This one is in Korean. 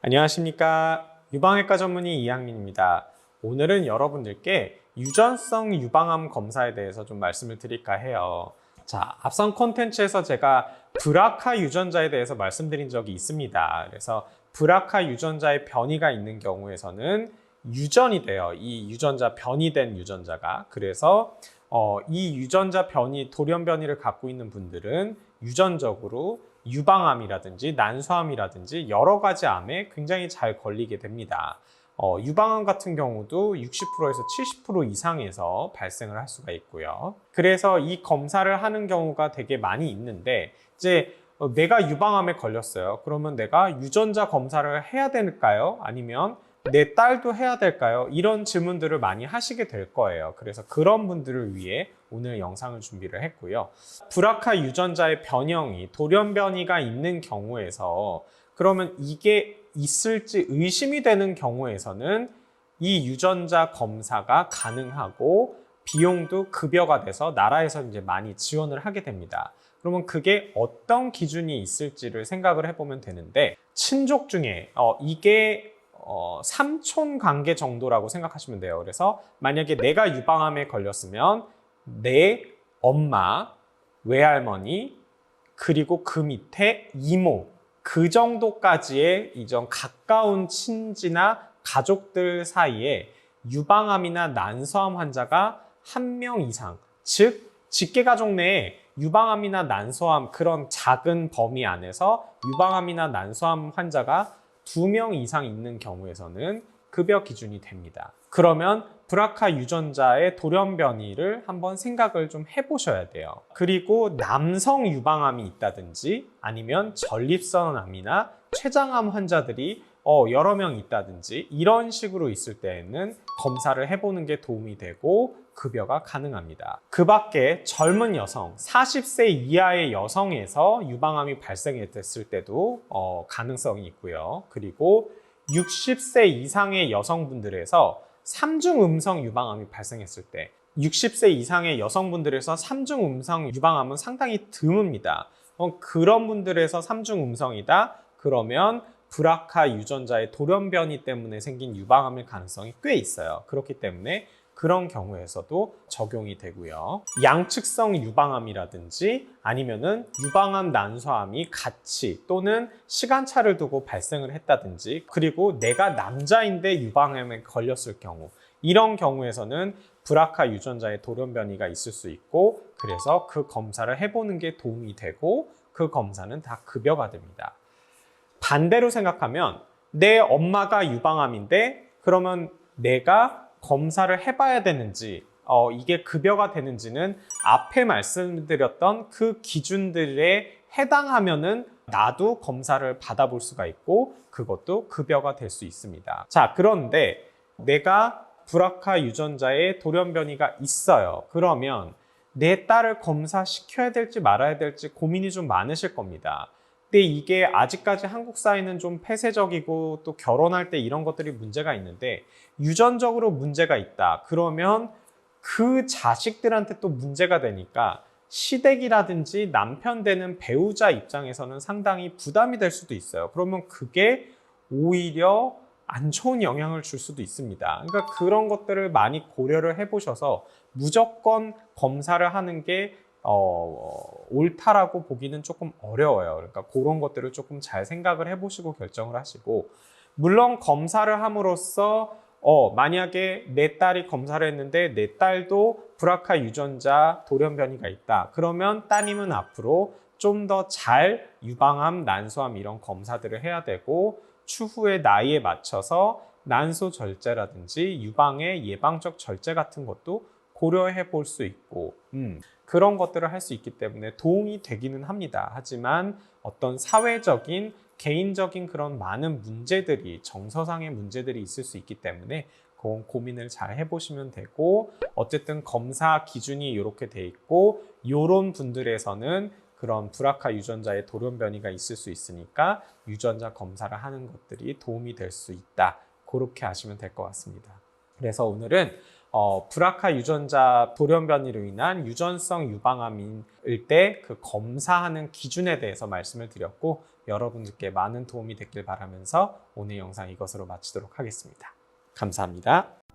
안녕하십니까. 유방외과 전문의 이항민입니다. 오늘은 여러분들께 유전성 유방암 검사에 대해서 좀 말씀을 드릴까 해요. 자, 앞선 콘텐츠에서 제가 브라카 유전자에 대해서 말씀드린 적이 있습니다. 그래서 브라카 유전자의 변이가 있는 경우에서는 유전이 돼요. 이 유전자 변이된 유전자가. 그래서 이 유전자 변이, 돌연 변이를 갖고 있는 분들은 유전적으로 유방암이라든지 난소암이라든지 여러 가지 암에 굉장히 잘 걸리게 됩니다. 유방암 같은 경우도 60%에서 70% 이상에서 발생을 할 수가 있고요. 그래서 이 검사를 하는 경우가 되게 많이 있는데 이제 내가 유방암에 걸렸어요. 그러면 내가 유전자 검사를 해야 될까요? 아니면 내 딸도 해야 될까요? 이런 질문들을 많이 하시게 될 거예요. 그래서 그런 분들을 위해 오늘 영상을 준비를 했고요. 브라카 유전자의 변형이 돌연 변이가 있는 경우에서 그러면 이게 있을지 의심이 되는 경우에서는 이 유전자 검사가 가능하고 비용도 급여가 돼서 나라에서 이제 많이 지원을 하게 됩니다. 그러면 그게 어떤 기준이 있을지를 생각을 해보면 되는데 친족 중에 이게 삼촌 관계 정도라고 생각하시면 돼요. 그래서 만약에 내가 유방암에 걸렸으면 내 엄마, 외할머니, 그리고 그 밑에 이모, 그 정도까지의 이전 가까운 친지나 가족들 사이에 유방암이나 난소암 환자가 한 명 이상, 즉 직계가족 내에 유방암이나 난소암 그런 작은 범위 안에서 유방암이나 난소암 환자가 2명 이상 있는 경우에서는 급여 기준이 됩니다. 그러면 브라카 유전자의 돌연 변이를 한번 생각을 좀 해보셔야 돼요. 그리고 남성 유방암이 있다든지 아니면 전립선암이나 췌장암 환자들이 여러 명 있다든지 이런 식으로 있을 때에는 검사를 해보는 게 도움이 되고 급여가 가능합니다. 그 밖에 젊은 여성, 40세 이하의 여성에서 유방암이 발생했을 때도 가능성이 있고요. 그리고 60세 이상의 여성분들에서 3중 음성 유방암이 발생했을 때 60세 이상의 여성분들에서 3중 음성 유방암은 상당히 드뭅니다. 그런 분들에서 3중 음성이다? 그러면 브라카 유전자의 돌연 변이 때문에 생긴 유방암일 가능성이 꽤 있어요. 그렇기 때문에 그런 경우에서도 적용이 되고요. 양측성 유방암이라든지 아니면은 유방암 난소암이 같이 또는 시간차를 두고 발생을 했다든지 그리고 내가 남자인데 유방암에 걸렸을 경우 이런 경우에서는 브라카 유전자의 돌연 변이가 있을 수 있고 그래서 그 검사를 해보는 게 도움이 되고 그 검사는 다 급여가 됩니다. 반대로 생각하면 내 엄마가 유방암인데 그러면 내가 검사를 해봐야 되는지 이게 급여가 되는지는 앞에 말씀드렸던 그 기준들에 해당하면은 나도 검사를 받아볼 수가 있고 그것도 급여가 될 수 있습니다. 자, 그런데 내가 브라카 유전자의 돌연 변이가 있어요. 그러면 내 딸을 검사시켜야 될지 말아야 될지 고민이 좀 많으실 겁니다. 근데 이게 아직까지 한국 사회는 좀 폐쇄적이고 또 결혼할 때 이런 것들이 문제가 있는데 유전적으로 문제가 있다. 그러면 그 자식들한테 또 문제가 되니까 시댁이라든지 남편 되는 배우자 입장에서는 상당히 부담이 될 수도 있어요. 그러면 그게 오히려 안 좋은 영향을 줄 수도 있습니다. 그러니까 그런 것들을 많이 고려를 해보셔서 무조건 검사를 하는 게 옳다라고 보기는 조금 어려워요. 그러니까 그런 것들을 조금 잘 생각을 해보시고 결정을 하시고 물론 검사를 함으로써 만약에 내 딸이 검사를 했는데 내 딸도 브라카 유전자 돌연 변이가 있다. 그러면 따님은 앞으로 좀 더 잘 유방암, 난소암 이런 검사들을 해야 되고 추후의 나이에 맞춰서 난소 절제라든지 유방의 예방적 절제 같은 것도 고려해 볼 수 있고 그런 것들을 할 수 있기 때문에 도움이 되기는 합니다. 하지만 어떤 사회적인 개인적인 그런 많은 문제들이 정서상의 문제들이 있을 수 있기 때문에 그건 고민을 잘 해보시면 되고 어쨌든 검사 기준이 이렇게 돼 있고 이런 분들에서는 그런 브라카 유전자의 돌연 변이가 있을 수 있으니까 유전자 검사를 하는 것들이 도움이 될 수 있다. 그렇게 아시면 될 것 같습니다. 그래서 오늘은 브라카 유전자 돌연변이로 인한 유전성 유방암일 때 그 검사하는 기준에 대해서 말씀을 드렸고 여러분들께 많은 도움이 됐길 바라면서 오늘 영상 이것으로 마치도록 하겠습니다. 감사합니다.